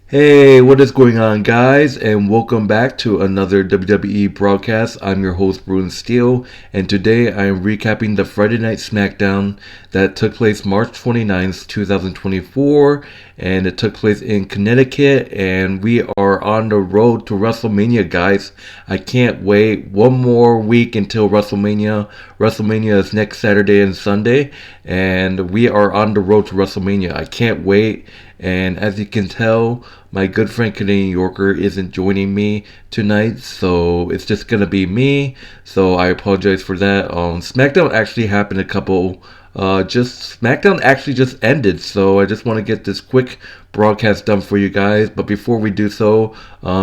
Hey, what is going on, guys? And welcome back to another WWE broadcast. I'm your host, Bruin Steele, and today I am recapping the Friday Night Smackdown that took place March 29th, 2024, and it took place in Connecticut, and we are on the road to WrestleMania, guys. I can't wait. One more week until WrestleMania. WrestleMania is next Saturday and Sunday, and we are on the road to WrestleMania. I can't wait. And as you can tell, my good friend Canadian Yorker isn't joining me tonight, so it's just gonna be me. So I apologize for that. SmackDown actually happened a couple. Just SmackDown actually just ended, so I just want to get this quick broadcast done for you guys. But before we do so,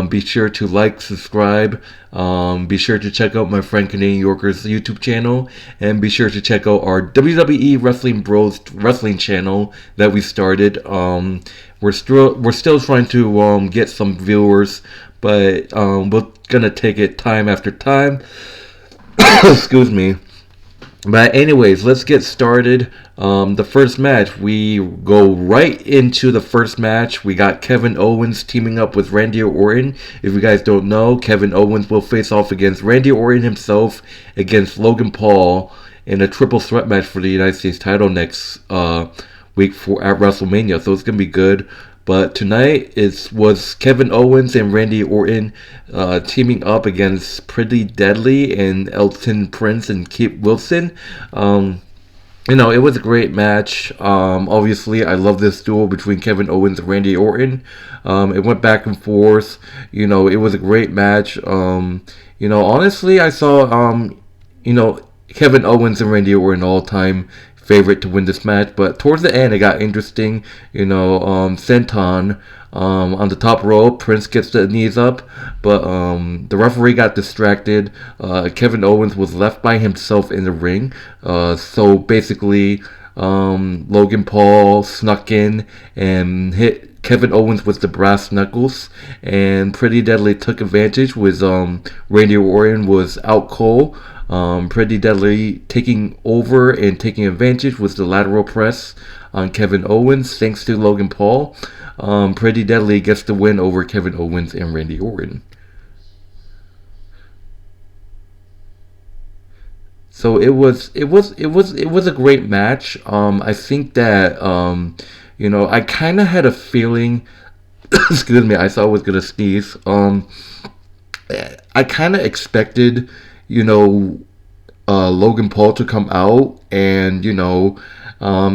be sure to like, subscribe. Be sure to check out my friend Canadian Yorker's YouTube channel, and be sure to check out our WWE Wrestling Bros wrestling channel that we started. We're still trying to get some viewers, but we're gonna take it time after time. Excuse me. But anyways, let's get started. The first match, we go right into the first match. We got Kevin Owens teaming up with Randy Orton. If you guys don't know, Kevin Owens will face off against Randy Orton himself against Logan Paul in a triple threat match for the United States title next week at WrestleMania. So it's gonna be good. But tonight was Kevin Owens and Randy Orton teaming up against Pretty Deadly and Elton Prince and Kate Wilson. It was a great match. Obviously, I love this duel between Kevin Owens and Randy Orton. It went back and forth. It was a great match. Honestly, I saw, Kevin Owens and Randy Orton all-time favorite to win this match, but towards the end it got interesting. Senton on the top rope, Prince gets the knees up, but the referee got distracted. Kevin Owens was left by himself in the ring, so basically Logan Paul snuck in and hit Kevin Owens with the brass knuckles, and Pretty Deadly took advantage with Randy Orton was out cold. Pretty Deadly taking over and taking advantage with the lateral press on Kevin Owens thanks to Logan Paul. Pretty Deadly gets the win over Kevin Owens and Randy Orton. So it was a great match. I think that I kind of had a feeling. Excuse me, I thought I was gonna sneeze. I kind of expected, Logan Paul to come out, and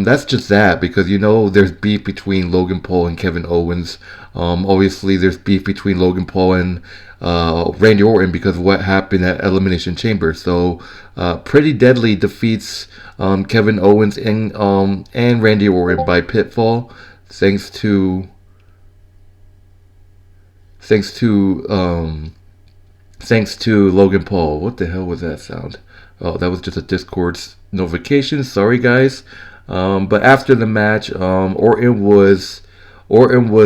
that's just that because there's beef between Logan Paul and Kevin Owens. Obviously, there's beef between Logan Paul and Randy Orton because of what happened at Elimination Chamber. So, Pretty Deadly defeats Kevin Owens and Randy Orton by pinfall, thanks to thanks to thanks to Logan Paul. What the hell was that sound? Oh, that was just a Discord notification. Sorry, guys. But after the match, Orton was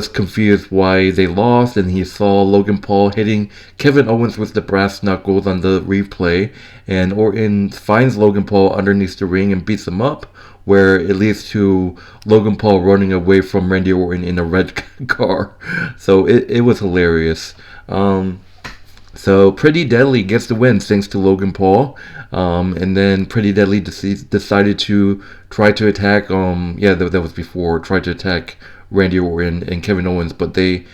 confused why they lost, and he saw Logan Paul hitting Kevin Owens with the brass knuckles on the replay, and Orton finds Logan Paul underneath the ring and beats him up, where it leads to Logan Paul running away from Randy Orton in a red car. So it was hilarious. So Pretty Deadly gets the win thanks to Logan Paul, and then Pretty Deadly decided to try to attack. That was before try to attack Randy Orton and Kevin Owens, but they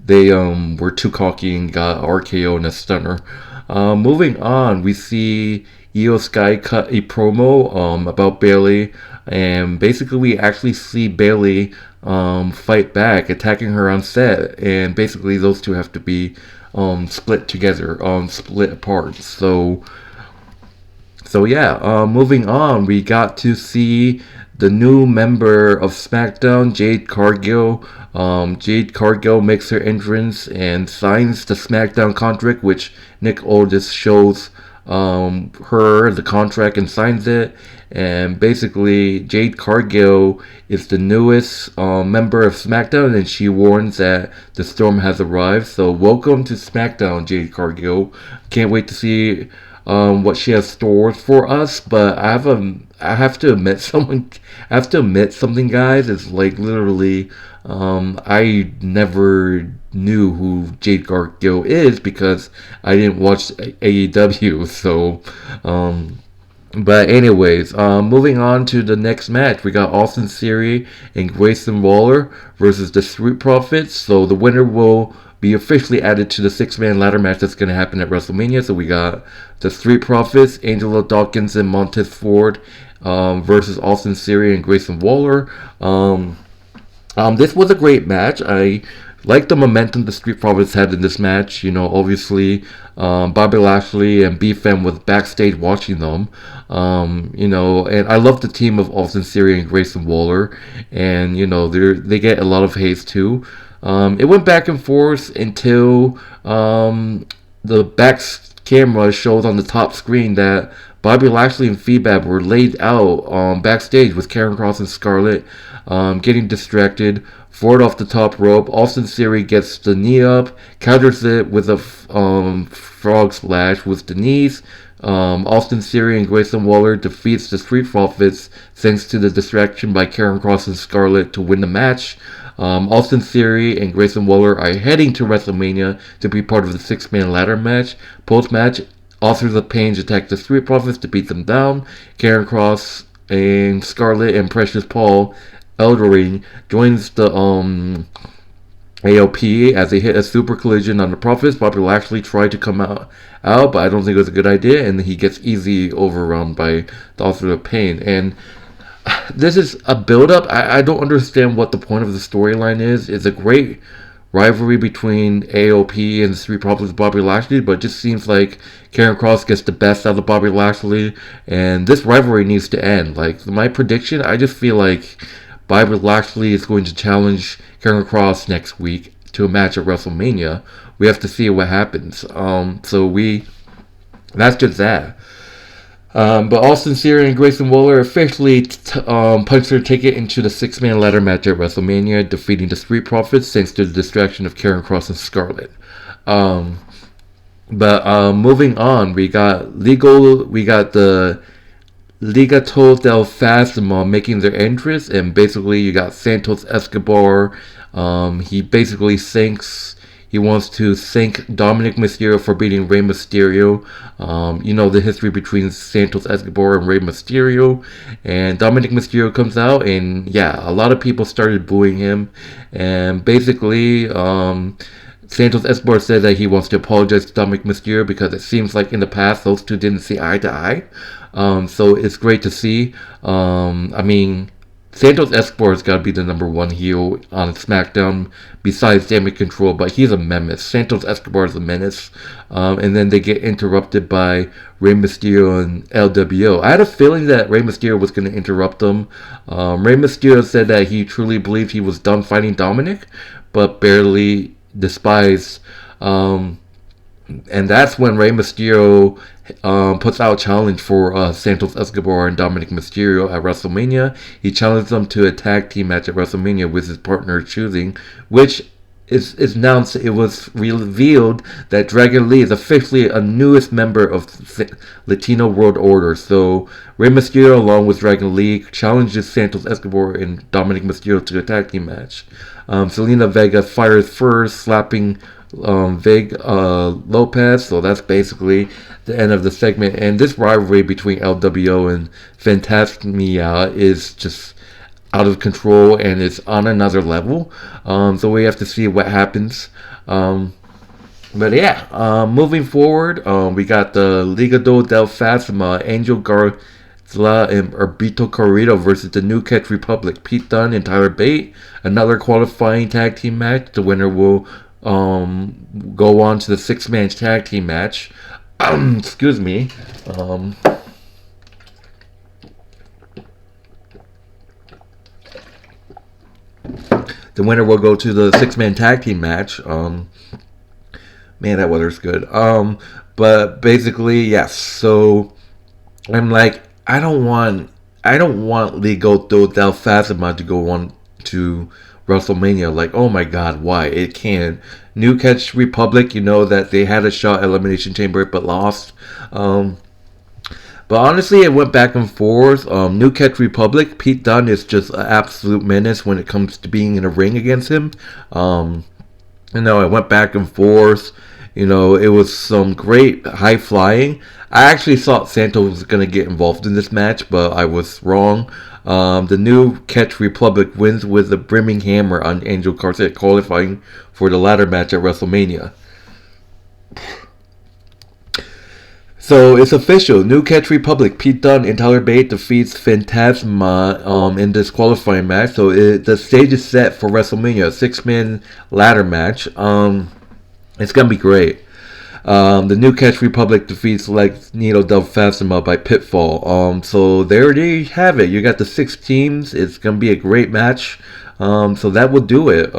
were too cocky and got RKO and a stunner. Moving on, we see IYO Sky cut a promo about Bayley, and basically we actually see Bayley fight back, attacking her on set, and basically those two have to be split together, split apart. So yeah, moving on, we got to see the new member of SmackDown, Jade Cargill. Jade Cargill makes her entrance and signs the SmackDown contract, which Nick Aldis shows her the contract and signs it. And basically, Jade Cargill is the newest member of SmackDown, and she warns that the storm has arrived. So welcome to SmackDown, Jade Cargill. Can't wait to see what she has stored for us. But I have to admit something, guys. It's like literally, I never knew who Jade Cargill is because I didn't watch AEW. So, but anyways, moving on to the next match, we got Austin Theory and Grayson Waller versus the Street Profits. So the winner will be officially added to the 6-man ladder match that's going to happen at WrestleMania. So we got the Street Profits, Angelo, Dawkins, and Montez Ford versus Austin Theory and Grayson Waller. This was a great match. I like the momentum the Street Profits had in this match. You know, obviously, Bobby Lashley and B-Fam was backstage watching them. You know, and I love the team of Austin Theory and Grayson Waller. And, you know, they get a lot of hate too. It went back and forth until the back camera shows on the top screen that Bobby Lashley and Feedback were laid out backstage with Karen Cross and Scarlett getting distracted. Ford off the top rope. Austin Theory gets the knee up, counters it with a frog splash with the knees. Austin Theory and Grayson Waller defeats the Street Profits thanks to the distraction by Karen Cross and Scarlett to win the match. Austin Theory and Grayson Waller are heading to WrestleMania to be part of the 6-man ladder match. Post-match, Authors of Pain attack the Street Profits to beat them down. Karen Cross and Scarlett and Precious Paul Eldering joins the AOP as they hit a super collision on the Profits. Bobby Lashley tried to come out, but I don't think it was a good idea, and he gets easy overrun by the Authors of Pain. And this is a build-up. I don't understand what the point of the storyline is. It's a great rivalry between AOP and the Street Profits Bobby Lashley, but it just seems like Karen Cross gets the best out of Bobby Lashley, and this rivalry needs to end. Like, my prediction, I just feel like Bobby Lashley is going to challenge Karen Cross next week to a match at WrestleMania. We have to see what happens. That's just that. But Austin Theory and Grayson Waller officially punched their ticket into the 6-man ladder match at WrestleMania, defeating the Street Profits thanks to the distraction of Karen Cross and Scarlett. Moving on, we got the Legado del Fantasma making their entrance, and basically you got Santos Escobar. He wants to thank Dominic Mysterio for beating Rey Mysterio. You know the history between Santos Escobar and Rey Mysterio. And Dominic Mysterio comes out, and yeah, a lot of people started booing him. And basically, Santos Escobar said that he wants to apologize to Dominic Mysterio because it seems like in the past those two didn't see eye to eye. So it's great to see. Santos Escobar has got to be the number one heel on SmackDown besides Damage Control, but he's a menace. Santos Escobar is a menace. And then they get interrupted by Rey Mysterio and LWO. I had a feeling that Rey Mysterio was going to interrupt them. Rey Mysterio said that he truly believed he was done fighting Dominic, but barely despised. And that's when Rey Mysterio puts out a challenge for Santos Escobar and Dominic Mysterio at WrestleMania. He challenged them to a tag team match at WrestleMania with his partner choosing, which is announced. It was revealed that Dragon Lee is officially a newest member of Latino World Order. So Rey Mysterio, along with Dragon Lee, challenges Santos Escobar and Dominic Mysterio to a tag team match. Selena Vega fires first, slapping Lopez. So that's basically the end of the segment. And this rivalry between LWO and Fantasma is just out of control, and it's on another level. So we have to see what happens. Moving forward, we got the Legado del Fantasma, Angel Garza and Humberto Carrillo versus the New Catch Republic, Pete Dunne and Tyler Bate. Another qualifying tag team match. The winner will go on to the 6-man tag team match. Excuse me. The winner will go to the 6-man tag team match. Man, that weather's good. But basically, yes. So I'm like, I don't want Legado del Fantasma to go on to WrestleMania. Like, oh my god, why? It can. New Catch Republic, you know that they had a shot at Elimination Chamber but lost. But honestly, it went back and forth. New Catch Republic, Pete Dunne is just an absolute menace when it comes to being in a ring against him. It went back and forth. It was some great high flying. I actually thought Santos was going to get involved in this match, but I was wrong. The New Catch Republic wins with a brimming hammer on Angel Garza, qualifying for the ladder match at WrestleMania. So it's official. New Catch Republic, Pete Dunne and Tyler Bate defeats Fantasma in this qualifying match. So the stage is set for WrestleMania, a 6-man ladder match. It's gonna be great. The New Catch Republic defeats Legado del Fantasma by pinfall. So there you have it. You got the 6 teams. It's gonna be a great match. So that will do it.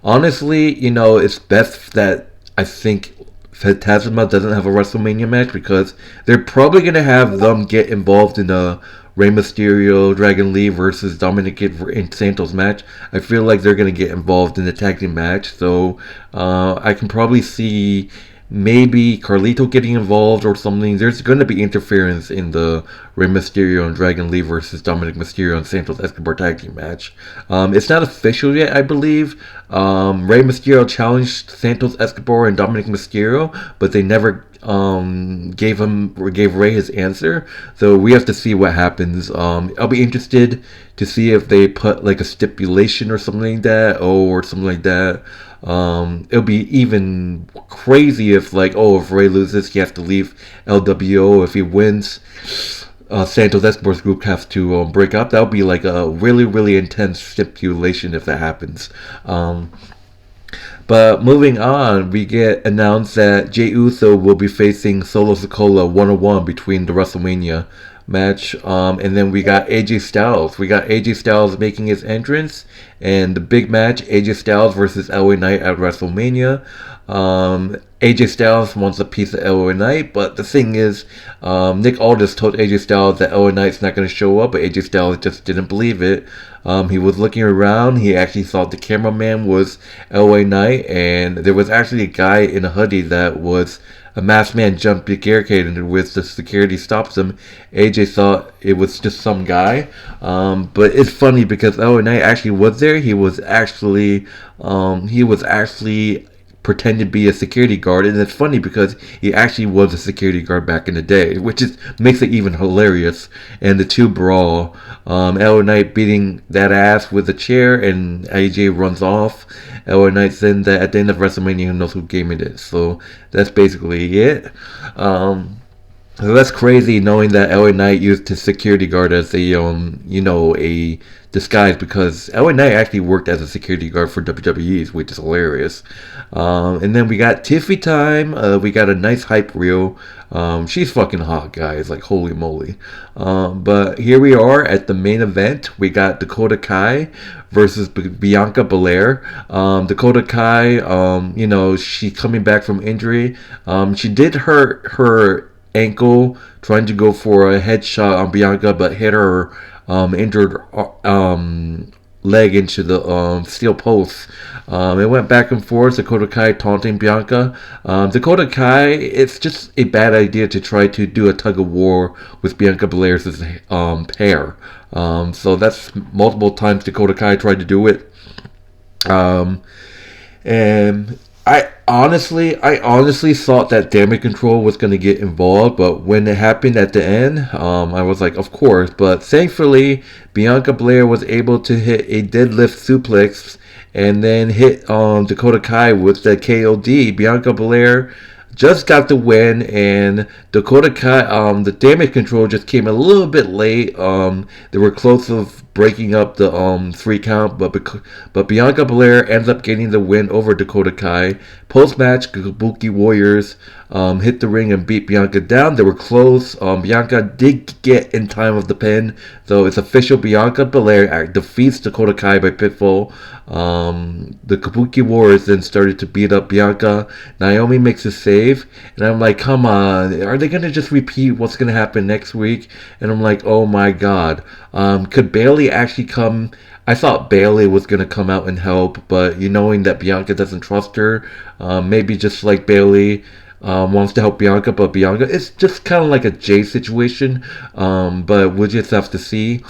Honestly, it's best that I think Fantasma doesn't have a WrestleMania match because they're probably going to have them get involved in a Rey Mysterio, Dragon Lee versus Dominic and Santos match. I feel like they're going to get involved in the tag team match. So I can probably see maybe Carlito getting involved or something. There's going to be interference in the Rey Mysterio and Dragon Lee versus Dominic Mysterio and Santos Escobar tag team match. It's not official yet, I believe. Rey Mysterio challenged Santos Escobar and Dominic Mysterio, but they never gave Rey his answer. So we have to see what happens. I'll be interested to see if they put like a stipulation or something like that. It'll be even crazy if if Rey loses, he has to leave LWO. If he wins, Santos Escobar's group has to break up. That would be like a really, really intense stipulation if that happens. But moving on, we get announced that Jey Uso will be facing Solo Sikoa 1-on-1 between the WrestleMania match. And then we got AJ Styles. We got AJ Styles making his entrance. And the big match, AJ Styles versus LA Knight at WrestleMania. AJ Styles wants a piece of LA Knight, but the thing is, Nick Aldis told AJ Styles that LA Knight's not going to show up, but AJ Styles just didn't believe it. He was looking around. He actually thought the cameraman was LA Knight, and there was actually a guy in a hoodie that was a masked man jumped the barricade, and with the security stops him. AJ thought it was just some guy, but it's funny because LA Knight actually was there. He was actually pretend to be a security guard, and it's funny because he actually was a security guard back in the day, which makes it even hilarious. And the two brawl, LA Knight beating that ass with a chair, and AJ runs off. LA Knight saying that at the end of WrestleMania, he knows who game it is. So that's basically it. So that's crazy, knowing that LA Knight used his security guard as a disguise, because LA Knight actually worked as a security guard for WWE, which is hilarious. And then we got Tiffy time. We got a nice hype reel. She's fucking hot, guys. Like, holy moly. But here we are at the main event. We got Dakota Kai versus Bianca Belair. Dakota Kai, she's coming back from injury. She did hurt her ankle trying to go for a headshot on Bianca, but hit her injured leg into the steel post. It went back and forth. Dakota Kai taunting Bianca. Dakota Kai, it's just a bad idea to try to do a tug of war with Bianca Belair's hair. So that's multiple times Dakota Kai tried to do it. And I honestly thought that Damage Control was going to get involved, but when it happened at the end, I was like, of course. But thankfully, Bianca Belair was able to hit a deadlift suplex and then hit Dakota Kai with the KOD. Bianca Belair just got the win, and Dakota Kai, the Damage Control just came a little bit late. They were close to breaking up the 3 count, but Bianca Belair ends up getting the win over Dakota Kai. Post-match, Kabuki Warriors hit the ring and beat Bianca down. They were close. Bianca did get in time of the pin, so it's official. Bianca Belair defeats Dakota Kai by pinfall. The Kabuki Warriors then started to beat up Bianca. Naomi makes a save, and I'm like, come on, are they going to just repeat what's going to happen next week? And I'm like, oh my god. Could Bayley actually come? I thought Bailey was gonna come out and help, but knowing that Bianca doesn't trust her, maybe just like Bailey wants to help Bianca, but Bianca, it's just kind of like a Jay situation. But we'll just have to see.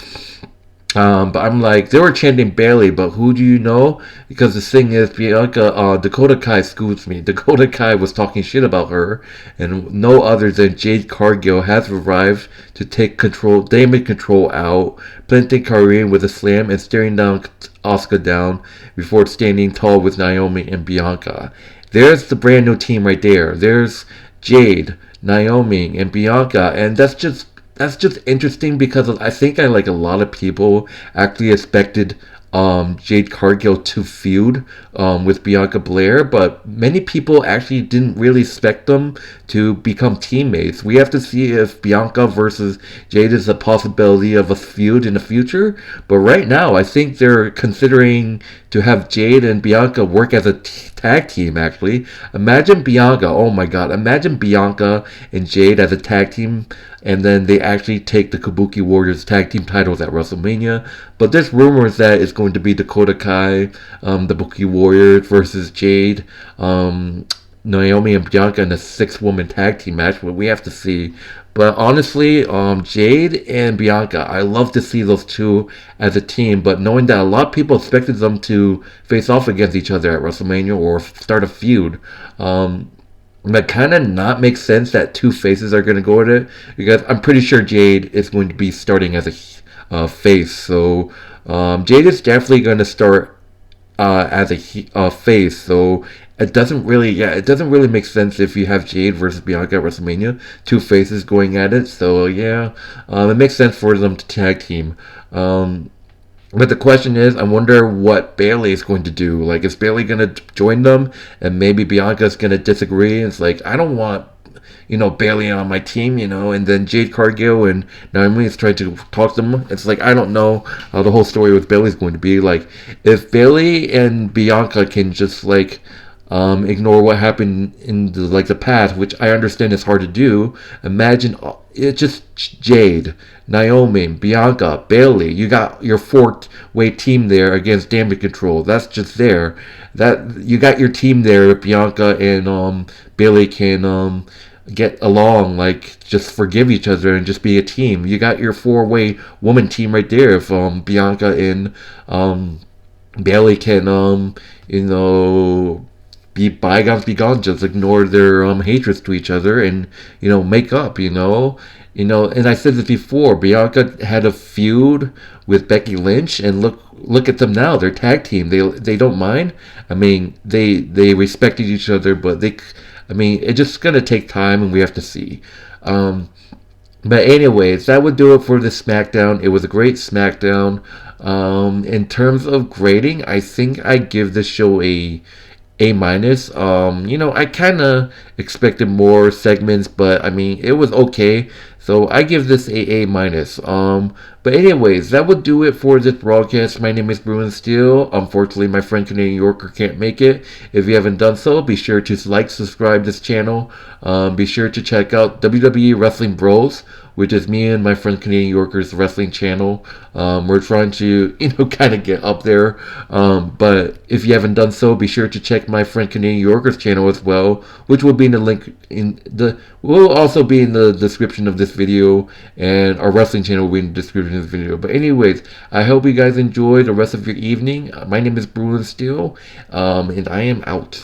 But I'm like, they were chanting Bailey, but who do you know? Because the thing is, Bianca, Dakota Kai, excuse me, Dakota Kai was talking shit about her, and no other than Jade Cargill has arrived to take control, Damien control out, planting Kairi with a slam and staring down Asuka down before standing tall with Naomi and Bianca. There's the brand new team right there. There's Jade, Naomi, and Bianca, and that's just interesting because I think like a lot of people actually expected Jade Cargill to feud with Bianca Belair, but many people actually didn't really expect them to become teammates. We have to see if Bianca versus Jade is a possibility of a feud in the future, but right now I think they're considering to have Jade and Bianca work as a tag team. Actually, imagine Bianca, oh my god, imagine Bianca and Jade as a tag team, and then they actually take the Kabuki Warriors tag team titles at WrestleMania. But there's rumors that it's going to be Dakota Kai, the Kabuki Warriors versus Jade, Naomi and Bianca in a 6-woman tag team match, but we have to see. But honestly, Jade and Bianca, I love to see those two as a team, but knowing that a lot of people expected them to face off against each other at WrestleMania or start a feud, that kind of not makes sense that two faces are going to go at it, because I'm pretty sure Jade is going to be starting as a face. So Jade is definitely going to start as a face. So it doesn't really make sense if you have Jade versus Bianca at WrestleMania, two faces going at it. So yeah, it makes sense for them to tag team. But the question is, I wonder what Bailey is going to do. Like, is Bailey going to join them? And maybe Bianca's going to disagree. It's like, I don't want, Bailey on my team, And then Jade Cargill and Naomi is trying to talk to them. It's like, I don't know how the whole story with Bailey is going to be. Like, if Bailey and Bianca can just, like, ignore what happened in the past, which I understand is hard to do. Imagine it's just Jade, Naomi, Bianca, Bailey. You got your 4-way team there against Damage Control. That's just there. That you got your team there. Bianca and Bailey can get along, like just forgive each other and just be a team. You got your 4-way woman team right there. If Bianca and Bailey can be bygones be gone, just ignore their hatreds to each other and make up. And I said this before, Bianca had a feud with Becky Lynch, and look at them now. They're tag team. They don't mind. I mean, they respected each other, but it's just gonna take time, and we have to see. But anyways, that would do it for this SmackDown. It was a great SmackDown. In terms of grading, I think I give this show A minus. I kind of expected more segments, but it was okay. So I give this A minus. But anyways, that would do it for this broadcast. My name is Bruin Steele. Unfortunately, my friend Canadian Yorker can't make it. If you haven't done so, be sure to like, subscribe this channel. Be sure to check out WWE Wrestling Bros, which is me and my friend Canadian Yorker's wrestling channel. We're trying to, kind of get up there. But if you haven't done so, be sure to check my friend Canadian Yorker's channel as well, which will be in the link will also be in the description of this video, and our wrestling channel will be in the description of this video. But anyways, I hope you guys enjoy the rest of your evening. My name is Bruin Steele, and I am out.